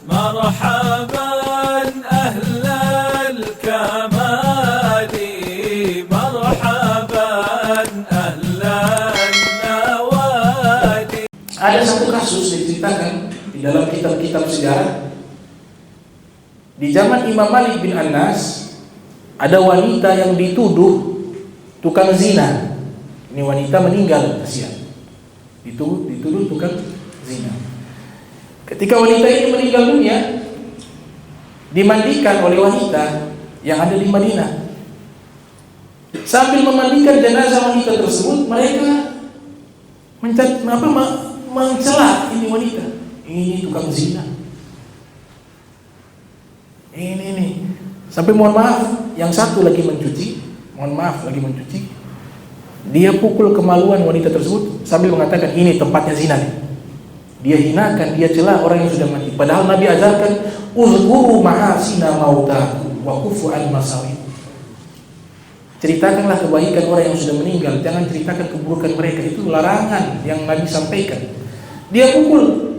مرحبا أهل الكمال مرحبا أهل النوادي. Ada satu kasus diceritakan di dalam kitab-kitab sejarah. Di zaman Imam Malik bin Anas, ada wanita yang dituduh tukang zina. Ini wanita meninggal kasihan. Dituduh tukang zina. Ketika wanita ini meninggal dunia, dimandikan oleh wanita yang ada di Madinah. Sambil memandikan jenazah wanita tersebut, mereka mencela ini wanita. Ini tukang zina. Ini. Sampai mohon maaf, yang satu lagi mencuci. Dia pukul kemaluan wanita tersebut sambil mengatakan ini tempatnya zina nih. Dia hinakan, dia celah orang yang sudah mati. Padahal Nabi ajarkan uzkuru mahasina mautakum wa kufu an masawi. Ceritakanlah kebaikan orang yang sudah meninggal, jangan ceritakan keburukan mereka. Itu larangan yang Nabi sampaikan. Dia pukul.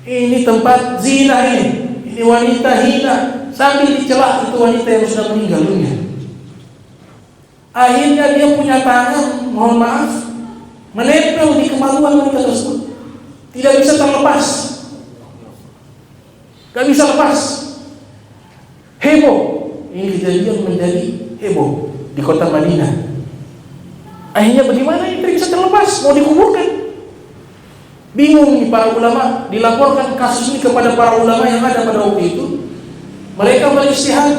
Ini tempat zina ini wanita hina, sambil dicela itu wanita yang sudah meninggal dunia. Akhirnya dia punya tangan, mohon maaf, menempel di kemaluan wanita tersebut. Tidak bisa terlepas. Gak bisa lepas. Heboh. Ini kejadian menjadi heboh di kota Madinah. Akhirnya bagaimana ini tidak bisa terlepas, mau dikuburkan. Bingung nih para ulama, dilaporkan kasus ini kepada para ulama yang ada pada waktu itu. Mereka beristihad.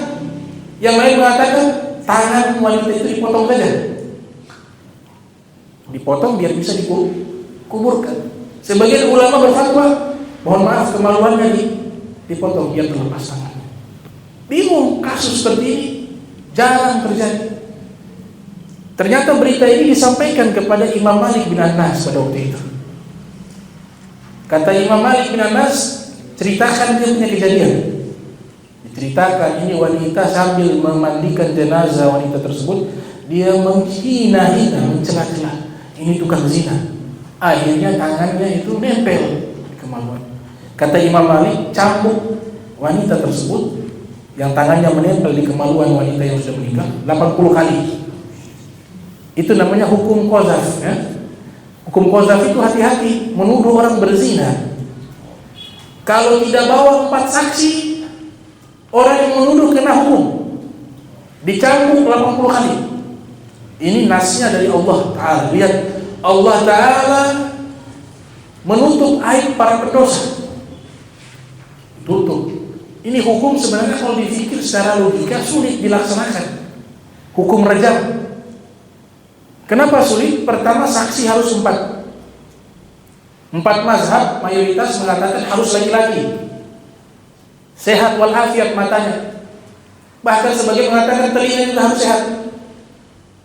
Yang lain mengatakan tangan wanita itu dipotong saja. Dipotong biar bisa dikuburkan. Sebagian ulama berfatwa, mohon maaf kemaluannya dipotong biar terlepas tangannya. Bingung, kasus seperti ini jarang terjadi. Ternyata berita ini disampaikan kepada Imam Malik bin Anas pada waktu itu. Kata Imam Malik bin Anas, ceritakan dia punya kejadian. Diceritakan ini wanita sambil memandikan jenazah wanita tersebut, dia menghina-hina, mencela-cela. Ini tukang zina. Akhirnya tangannya itu nempel di kemaluan. Kata Imam Malik, cambuk wanita tersebut yang tangannya menempel di kemaluan wanita yang sudah meninggal 80 kali. Itu namanya hukum qazaf, ya. Hukum qazaf itu hati-hati, menuduh orang berzina. Kalau tidak bawa 4 saksi, orang yang menuduh kena hukum. Dicambuk 80 kali. Ini nasnya dari Allah Ta'ala. Lihat, Allah Ta'ala menutup aib para pendosa. Tutup. Ini hukum sebenarnya kalau dipikir secara logika sulit dilaksanakan. Hukum rajam. Kenapa sulit? Pertama, saksi harus 4. 4 mazhab mayoritas mengatakan harus laki-laki, sehat walafiat matanya. Bahkan sebagian mengatakan telinga juga harus sehat.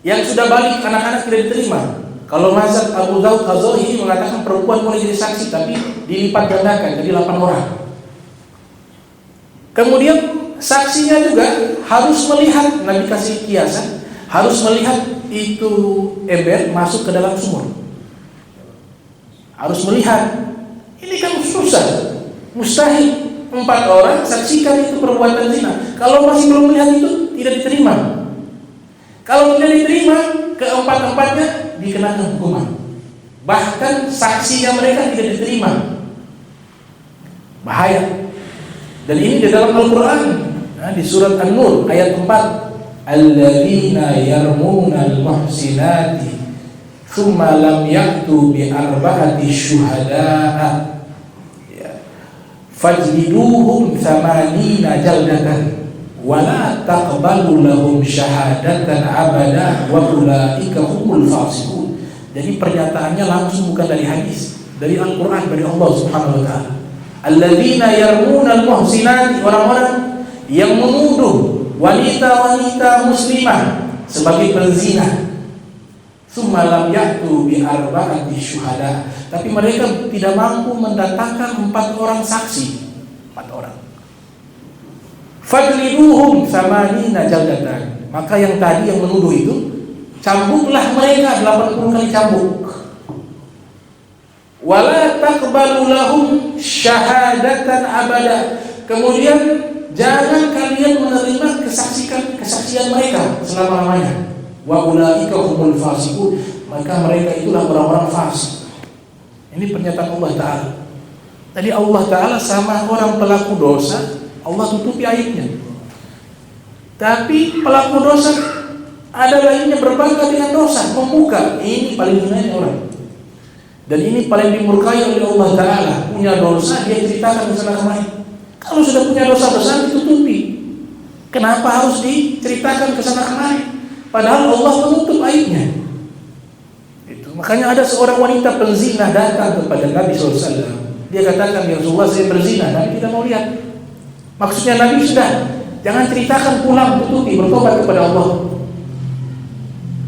Yang sudah balik anak-anak tidak diterima. Kalau mazhab Abu Daud Az-Zahiri mengatakan perempuan boleh jadi saksi, tapi dilipat gandakan jadi 8 orang. Kemudian saksinya juga harus melihat, Nabi kasih kiasan, harus melihat itu ember masuk ke dalam sumur. Harus melihat. Ini kan susah, mustahil 4 orang saksikan itu perbuatan zina. Kalau masih belum melihat itu tidak diterima. Kalau tidak diterima, keempat-empatnya dikenakan hukuman. Bahkan saksinya mereka tidak diterima. Bahaya. Dan ini di dalam Al-Quran, di surat An-Nur ayat 4. Alladzina yarmuna al-muhsinati thumma lam ya'tu bi arba'ati syuhada'a fajliduhum 80 jaldatan wa la taqbalu lahum syahadatan abada wa ulaika humul fasiqun. Jadi pernyataannya langsung bukan dari hadis, dari Al-Quran, dari Allah Subhanahu wa taala. Alladzina yarmuna al-muhsinati, orang-orang yang menuduh wanita-wanita muslimah sebagai penzina. Tsumma lam ya'tu bi arba'ati syuhada, tapi mereka tidak mampu mendatangkan 4 orang saksi. 4 orang. Fajliduhum 80 jaldatan. Maka yang tadi yang menuduh itu, cambuklah mereka 80 kali cambuk. wala taqbalu lahum syahadatan abada. Kemudian jangan kalian menerima kesaksian mereka selama-lamanya. Wa ulaika humul fasiqun, maka mereka itulah orang-orang fasik. Ini pernyataan Allah Ta'ala. Tadi Allah Ta'ala sama orang pelaku dosa, Allah tutupi aibnya. Tapi pelaku dosa ada lainnya berbangga dengan dosa, membuka. Ini paling hinanya orang. Dan ini paling dimurkai oleh Allah Ta'ala. Punya dosa, dia ceritakan ke sana kemari. Kalau sudah punya dosa besar, ditutupi. Kenapa harus diceritakan ke sana kemari? Padahal Allah menutup aibnya. Itu. Makanya ada seorang wanita penzina datang kepada Nabi SAW. Dia katakan, ya Rasulullah, saya berzina. Nabi tidak mau lihat. Maksudnya Nabi sudah, jangan ceritakan, pulang, tutupi, bertobat kepada Allah.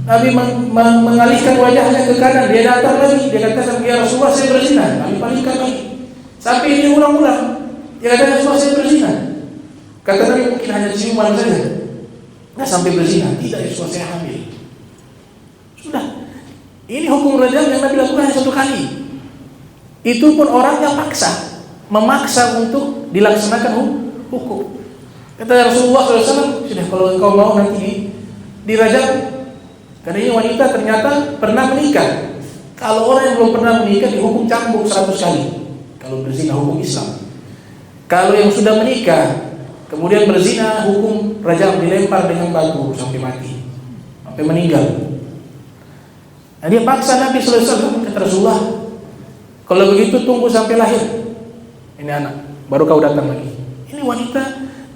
Nabi mengalihkan wajahnya ke kanan, dia datang lagi, dia katakan, ya Rasulullah, saya berzina. Nabi palingkan lagi. Sampai ini ulang-ulang, dia katakan, Rasulullah, saya berzina. Kata Nabi, mungkin hanya ciuman saja, nggak sampai berzina. Tidak, ya Rasulullah, saya hamil. Sudah. Ini hukum rajam yang Nabi lakukan hanya satu kali. Itu pun orang yang memaksa untuk dilaksanakan hukum. Kata Rasulullah SAW, sudah, kalau engkau mau nanti dirajam. Karena ini wanita ternyata pernah menikah. Kalau orang yang belum pernah menikah dihukum cambuk 100 kali. Kalau berzina hukum Islam. Kalau yang sudah menikah kemudian berzina, hukum rajam, dilempar dengan batu sampai mati, sampai meninggal. Nah, dia paksa Nabi SAW. Kata Rasulullah, kalau begitu tunggu sampai lahir ini anak, baru kau datang lagi. Ini wanita,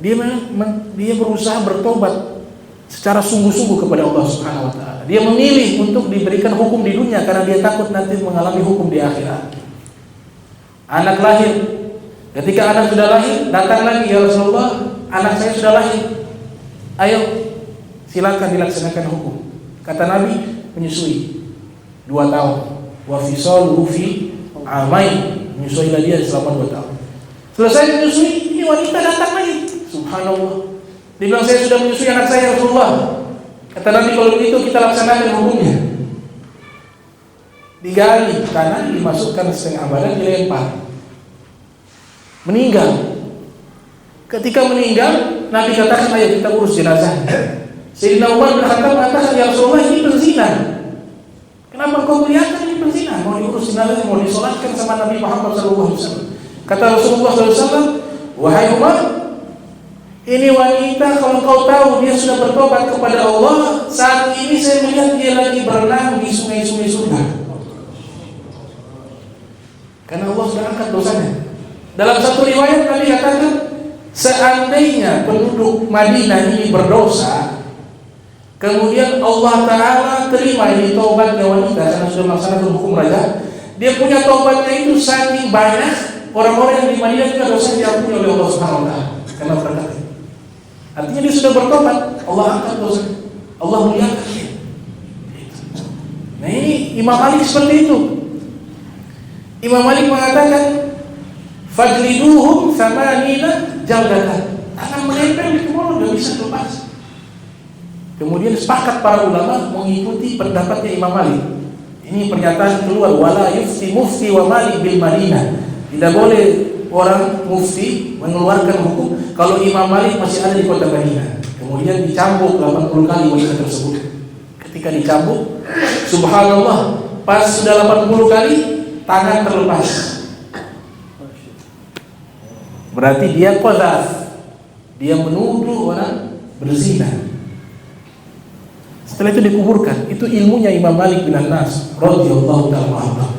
dia berusaha bertobat secara sungguh-sungguh kepada Allah Subhanahu wa Ta'ala. Dia memilih untuk diberikan hukum di dunia karena dia takut nanti mengalami hukum di akhirat. Anak lahir. Ketika anak sudah lahir, datang lagi, ya Rasulullah, anak saya sudah lahir. Ayo, silakan dilaksanakan hukum. Kata Nabi, menyusui 2 tahun. Wa fisaluhu fi amain, menyusuilah dia selama 2 tahun. Selesai menyusui, ini wanita datang lagi. Subhanallah. Dia bilang, saya sudah menyusui anak saya, Rasulullah. Kata Nabi, kalau begitu kita laksanakan hukumnya. Digali tanah, dimasukkan setengah badan, dilempar. Meninggal. Ketika meninggal, Nabi katakan, ayo kita urus jenazah. Sayyidina Umar bin Khattab mengatakan, ya Rasulullah, ini penzina. Kenapa kau melihatkan ini penzina? Mau diurus jenazah, mau disolatkan sama Nabi Muhammad SAW. Kata Rasulullah SAW, wahai Umar, ini wanita, kalau kau tahu dia sudah bertobat kepada Allah, saat ini saya melihat dia lagi berenang di sungai-sungai surga. Karena Allah sudah angkat dosanya. Dalam satu riwayat Nabi katakan, seandainya penduduk Madinah ini berdosa, kemudian Allah Ta'ala terima ini taubatnya wanita karena sudah melaksanakan hukum raja, dia punya taubatnya itu saking banyak, orang-orang yang di Madinah juga dosa diampuni oleh Allah Subhanahu wa Ta'ala karena berkata. Artinya dia sudah bertobat, Allah angkat dosa, Allah muliakan dia. Nah, ini Imam Malik seperti itu. Imam Malik mengatakan, fajliduhum thamanina jaldatan. Tangan menempel di mulut, tidak bisa lepas. Kemudian sepakat para ulama mengikuti pendapatnya Imam Malik. Ini pernyataan keluar, wala yufti mufti wa Malik bil Madinah. Tidak boleh orang mufti mengeluarkan hukum kalau Imam Malik masih ada di kota Madinah. Kemudian dicambuk 80 kali wanita tersebut. Ketika dicambuk, subhanallah, pas sudah 80 kali tangan terlepas. Berarti dia qadzaf. Dia menuduh orang berzina. Setelah itu dikuburkan. Itu ilmunya Imam Malik bin Anas radhiyallahu ta'ala anhu.